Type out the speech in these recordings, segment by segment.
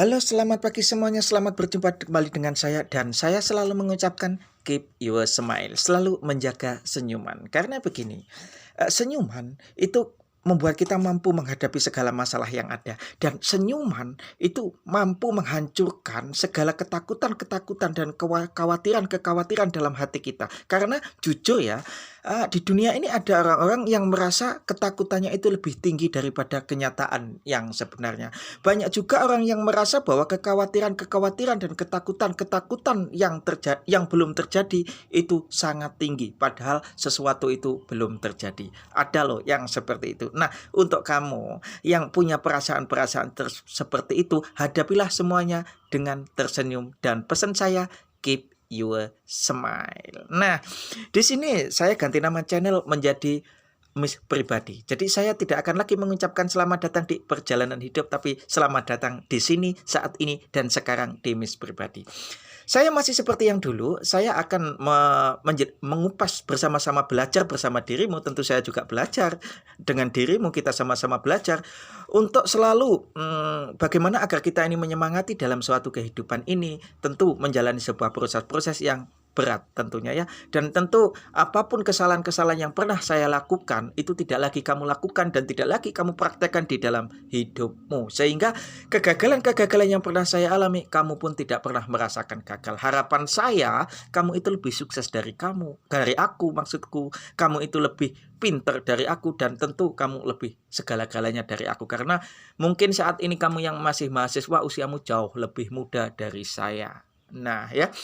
Halo, selamat pagi semuanya. Selamat berjumpa kembali dengan saya dan saya selalu mengucapkan keep your smile, selalu menjaga senyuman. Karena begini, senyuman itu membuat kita mampu menghadapi segala masalah yang ada dan senyuman itu mampu menghancurkan segala ketakutan-ketakutan dan kekhawatiran-kekhawatiran dalam hati kita. Karena jujur ya, di dunia ini ada orang-orang yang merasa ketakutannya itu lebih tinggi daripada kenyataan yang sebenarnya. Banyak juga orang yang merasa bahwa kekhawatiran-kekhawatiran dan ketakutan-ketakutan yang belum terjadi itu sangat tinggi, padahal sesuatu itu belum terjadi. Ada loh yang seperti itu. Nah, untuk kamu yang punya perasaan-perasaan seperti itu, hadapilah semuanya dengan tersenyum dan pesan saya, keep your smile. Nah, di sini saya ganti nama channel menjadi Miss Pribadi. Jadi saya tidak akan lagi mengucapkan selamat datang di perjalanan hidup, tapi selamat datang di sini, saat ini, dan sekarang di Miss Pribadi. Saya masih seperti yang dulu, saya akan mengupas bersama-sama, belajar bersama dirimu, tentu saya juga belajar dengan dirimu, kita sama-sama belajar untuk selalu bagaimana agar kita ini menyemangati dalam suatu kehidupan ini, tentu menjalani sebuah proses-proses yang berat tentunya ya. Dan tentu apapun kesalahan-kesalahan yang pernah saya lakukan itu tidak lagi kamu lakukan dan tidak lagi kamu praktekkan di dalam hidupmu. Sehingga kegagalan-kegagalan yang pernah saya alami, kamu pun tidak pernah merasakan gagal. Harapan saya, kamu itu lebih sukses dari aku maksudku. Kamu itu lebih pinter dari aku dan tentu kamu lebih segala-galanya dari aku. Karena mungkin saat ini kamu yang masih mahasiswa, usiamu jauh lebih muda dari saya. Nah ya.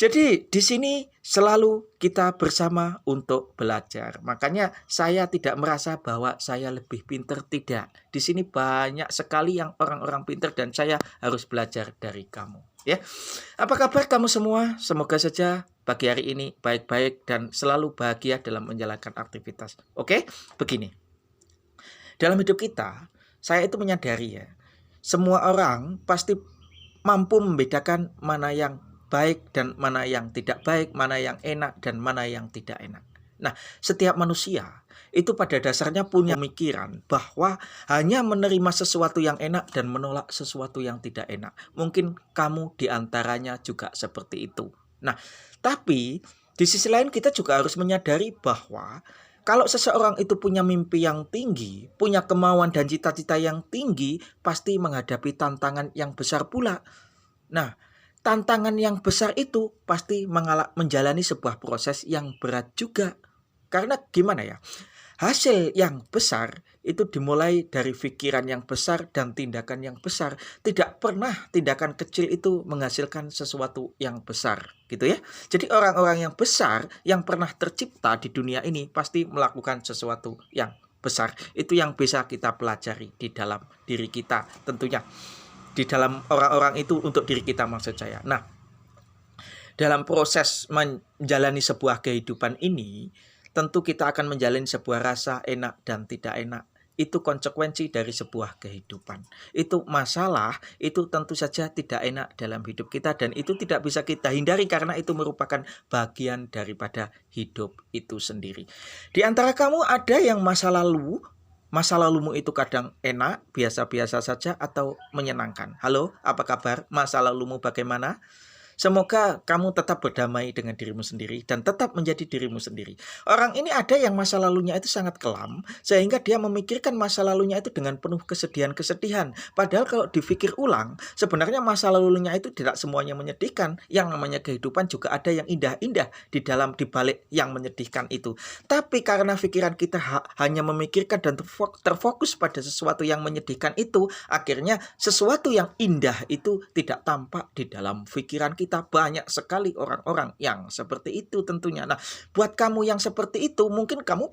Jadi di sini selalu kita bersama untuk belajar. Makanya saya tidak merasa bahwa saya lebih pintar, tidak. Di sini banyak sekali yang orang-orang pintar dan saya harus belajar dari kamu. Ya, apa kabar kamu semua? Semoga saja pagi hari ini baik-baik dan selalu bahagia dalam menjalankan aktivitas. Oke, begini. Dalam hidup kita, saya itu menyadari ya, semua orang pasti mampu membedakan mana yang baik dan mana yang tidak baik, mana yang enak dan mana yang tidak enak. Nah, setiap manusia itu pada dasarnya punya pemikiran bahwa hanya menerima sesuatu yang enak dan menolak sesuatu yang tidak enak. Mungkin kamu diantaranya juga seperti itu. Nah, tapi di sisi lain kita juga harus menyadari bahwa kalau seseorang itu punya mimpi yang tinggi, punya kemauan dan cita-cita yang tinggi, pasti menghadapi tantangan yang besar pula. Nah, tantangan yang besar itu pasti menjalani sebuah proses yang berat juga. Karena gimana ya? Hasil yang besar itu dimulai dari pikiran yang besar dan tindakan yang besar. Tidak pernah tindakan kecil itu menghasilkan sesuatu yang besar, gitu ya. Jadi orang-orang yang besar yang pernah tercipta di dunia ini pasti melakukan sesuatu yang besar. Itu yang bisa kita pelajari di dalam diri kita tentunya. Di dalam orang-orang itu untuk diri kita maksud saya. Nah, dalam proses menjalani sebuah kehidupan ini, tentu kita akan menjalani sebuah rasa enak dan tidak enak. Itu konsekuensi dari sebuah kehidupan. Itu masalah, itu tentu saja tidak enak dalam hidup kita dan itu tidak bisa kita hindari karena itu merupakan bagian daripada hidup itu sendiri. Di antara kamu ada yang masa lalumu itu kadang enak, biasa-biasa saja atau menyenangkan. Halo, apa kabar? Masa lalumu bagaimana? Semoga kamu tetap berdamai dengan dirimu sendiri dan tetap menjadi dirimu sendiri. Orang ini ada yang masa lalunya itu sangat kelam, sehingga dia memikirkan masa lalunya itu dengan penuh kesedihan-kesedihan. Padahal kalau dipikir ulang, sebenarnya masa lalunya itu tidak semuanya menyedihkan. Yang namanya kehidupan juga ada yang indah-indah di balik yang menyedihkan itu. Tapi karena pikiran kita hanya memikirkan dan terfokus pada sesuatu yang menyedihkan itu, akhirnya sesuatu yang indah itu tidak tampak di dalam pikiran kita. Banyak sekali orang-orang yang seperti itu tentunya. Nah, buat kamu yang seperti itu, mungkin kamu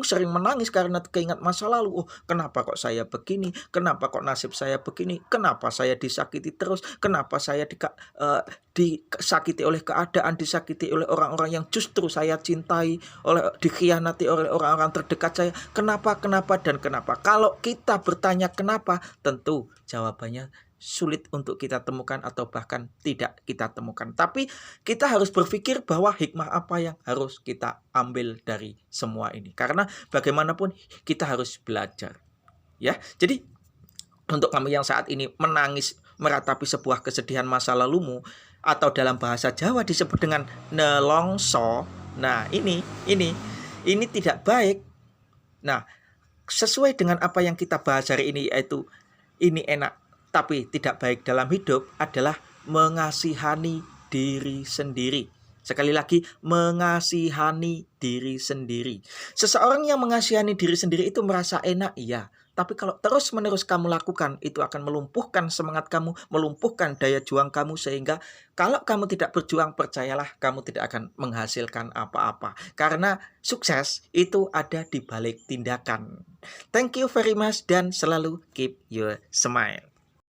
sering menangis karena keingat masa lalu. Oh, kenapa kok saya begini? Kenapa kok nasib saya begini? Kenapa saya disakiti terus? Kenapa saya disakiti oleh keadaan, disakiti oleh orang-orang yang justru saya cintai, dikhianati oleh orang-orang terdekat saya. Kenapa, dan kenapa? Kalau kita bertanya kenapa, tentu jawabannya sulit untuk kita temukan atau bahkan tidak kita temukan. Tapi kita harus berpikir bahwa hikmah apa yang harus kita ambil dari semua ini. Karena bagaimanapun kita harus belajar. Ya, jadi Untuk kamu yang saat ini menangis meratapi sebuah kesedihan masa lalumu, atau dalam bahasa Jawa disebut dengan nelongso. Nah, ini tidak baik. Nah, sesuai dengan apa yang kita bahas hari ini, yaitu ini enak tapi tidak baik dalam hidup adalah mengasihani diri sendiri. Sekali lagi, mengasihani diri sendiri. Seseorang yang mengasihani diri sendiri itu merasa enak, iya. Tapi kalau terus-menerus kamu lakukan, itu akan melumpuhkan semangat kamu, melumpuhkan daya juang kamu, sehingga kalau kamu tidak berjuang, percayalah kamu tidak akan menghasilkan apa-apa. Karena sukses itu ada di balik tindakan. Thank you very much dan selalu keep your smile.